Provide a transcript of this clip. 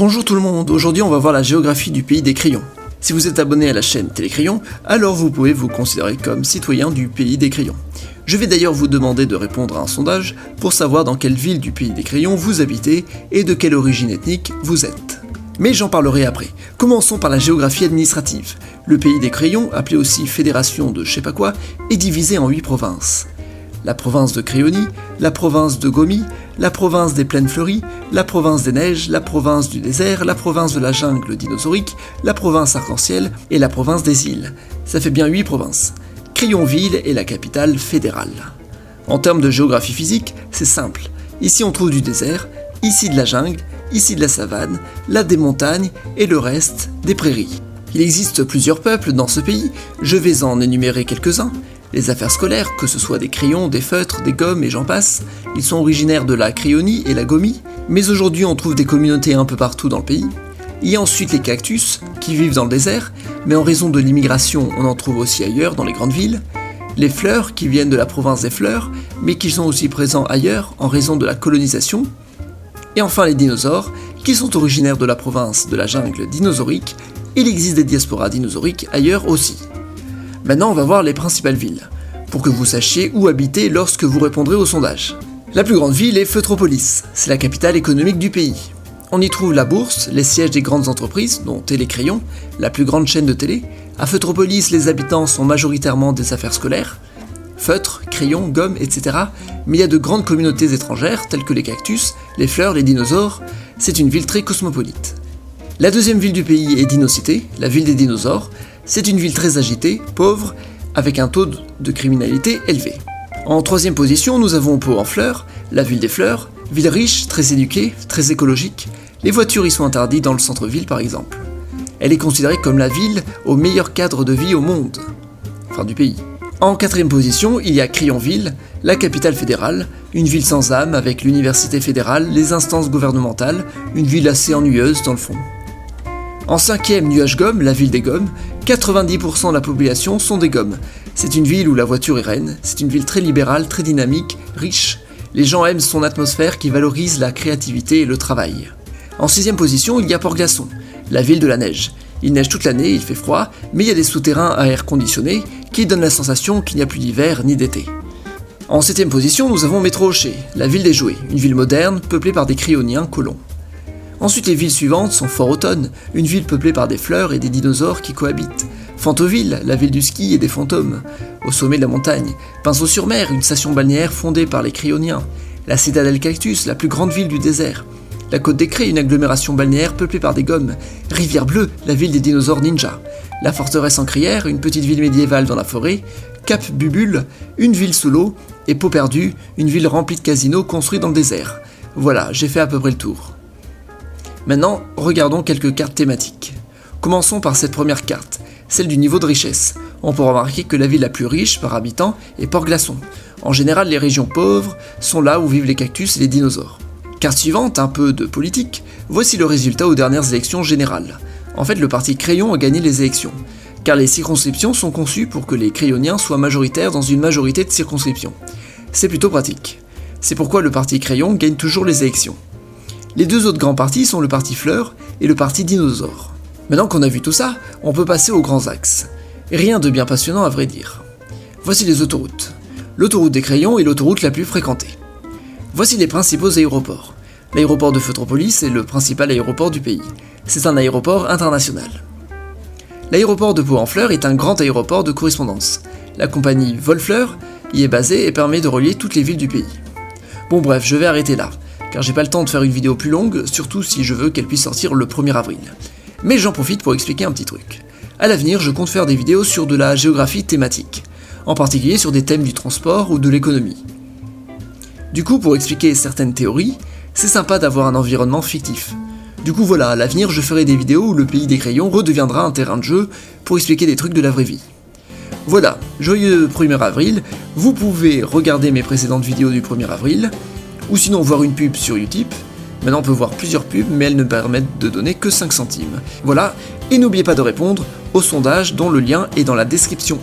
Bonjour tout le monde, aujourd'hui on va voir la géographie du pays des crayons. Si vous êtes abonné à la chaîne Télécrayon, alors vous pouvez vous considérer comme citoyen du pays des crayons. Je vais d'ailleurs vous demander de répondre à un sondage pour savoir dans quelle ville du pays des crayons vous habitez et de quelle origine ethnique vous êtes. Mais j'en parlerai après. Commençons par la géographie administrative. Le pays des crayons, appelé aussi fédération de je sais pas quoi, est divisé en 8 provinces. La province de Crayogny, la province de Gomi, la province des plaines fleuries, la province des neiges, la province du désert, la province de la jungle dinosaurique, la province arc-en-ciel et la province des îles. Ça fait bien 8 provinces. Crayonville est la capitale fédérale. En termes de géographie physique, c'est simple. Ici on trouve du désert, ici de la jungle, ici de la savane, là des montagnes et le reste des prairies. Il existe plusieurs peuples dans ce pays, je vais en énumérer quelques-uns. Les affaires scolaires, que ce soit des crayons, des feutres, des gommes et j'en passe, ils sont originaires de la Crayogny et la Gomi, mais aujourd'hui on trouve des communautés un peu partout dans le pays. Il y a ensuite les cactus, qui vivent dans le désert, mais en raison de l'immigration on en trouve aussi ailleurs dans les grandes villes. Les fleurs, qui viennent de la province des fleurs, mais qui sont aussi présents ailleurs en raison de la colonisation. Et enfin les dinosaures, qui sont originaires de la province de la jungle dinosaurique, il existe des diasporas dinosauriques ailleurs aussi. Maintenant on va voir les principales villes, pour que vous sachiez où habiter lorsque vous répondrez au sondage. La plus grande ville est Feutropolis, c'est la capitale économique du pays. On y trouve la bourse, les sièges des grandes entreprises, dont Télécrayon, la plus grande chaîne de télé. À Feutropolis, les habitants sont majoritairement des affaires scolaires, feutres, crayons, gommes, etc. Mais il y a de grandes communautés étrangères, telles que les cactus, les fleurs, les dinosaures. C'est une ville très cosmopolite. La deuxième ville du pays est Dinocité, la ville des dinosaures. C'est une ville très agitée, pauvre, avec un taux de criminalité élevé. En troisième position, nous avons Pau-en-Fleurs, la ville des fleurs, ville riche, très éduquée, très écologique. Les voitures y sont interdites dans le centre-ville par exemple. Elle est considérée comme la ville au meilleur cadre de vie au monde, enfin du pays. En quatrième position, il y a Crayonville, la capitale fédérale, une ville sans âme avec l'université fédérale, les instances gouvernementales, une ville assez ennuyeuse dans le fond. En cinquième, Nuage-Gomme, la ville des gommes, 90% de la population sont des gommes. C'est une ville où la voiture est reine, c'est une ville très libérale, très dynamique, riche. Les gens aiment son atmosphère qui valorise la créativité et le travail. En sixième position, il y a Port-Glaçon, la ville de la neige. Il neige toute l'année, il fait froid, mais il y a des souterrains à air conditionné qui donnent la sensation qu'il n'y a plus d'hiver ni d'été. En septième position, nous avons Métro-Hocher, la ville des jouets, une ville moderne peuplée par des crayoniens colons. Ensuite, les villes suivantes sont Fort-Automne, une ville peuplée par des fleurs et des dinosaures qui cohabitent. Fantauville, la ville du ski et des fantômes, au sommet de la montagne. Pinceau-sur-Mer, une station balnéaire fondée par les crayoniens. La Citadelle Cactus, la plus grande ville du désert. La Côte des Craies, une agglomération balnéaire peuplée par des gommes. Rivière Bleue, la ville des dinosaures ninja. La Forteresse en Crière, une petite ville médiévale dans la forêt. Cap Bubule, une ville sous l'eau. Et Peau Perdue, une ville remplie de casinos construits dans le désert. Voilà, j'ai fait à peu près le tour. Maintenant, regardons quelques cartes thématiques. Commençons par cette première carte, celle du niveau de richesse. On peut remarquer que la ville la plus riche par habitant est Port-Glaçon. En général, les régions pauvres sont là où vivent les cactus et les dinosaures. Carte suivante, un peu de politique, voici le résultat aux dernières élections générales. En fait, le parti Crayon a gagné les élections, car les circonscriptions sont conçues pour que les crayoniens soient majoritaires dans une majorité de circonscriptions. C'est plutôt pratique. C'est pourquoi le parti Crayon gagne toujours les élections. Les deux autres grands partis sont le parti Fleurs et le parti Dinosaure. Maintenant qu'on a vu tout ça, on peut passer aux grands axes. Rien de bien passionnant à vrai dire. Voici les autoroutes. L'autoroute des Crayons est l'autoroute la plus fréquentée. Voici les principaux aéroports. L'aéroport de Feutropolis est le principal aéroport du pays. C'est un aéroport international. L'aéroport de Pau-en-Fleurs est un grand aéroport de correspondance. La compagnie Volfleur y est basée et permet de relier toutes les villes du pays. Bon bref, je vais arrêter là, car j'ai pas le temps de faire une vidéo plus longue, surtout si je veux qu'elle puisse sortir le 1er avril. Mais j'en profite pour expliquer un petit truc. À l'avenir, je compte faire des vidéos sur de la géographie thématique, en particulier sur des thèmes du transport ou de l'économie. Du coup, pour expliquer certaines théories, c'est sympa d'avoir un environnement fictif. Du coup voilà, à l'avenir, je ferai des vidéos où le pays des crayons redeviendra un terrain de jeu pour expliquer des trucs de la vraie vie. Voilà, joyeux 1er avril, vous pouvez regarder mes précédentes vidéos du 1er avril, ou sinon voir une pub sur Utip. Maintenant on peut voir plusieurs pubs, mais elles ne permettent de donner que 5 centimes. Voilà, et n'oubliez pas de répondre au sondage dont le lien est dans la description.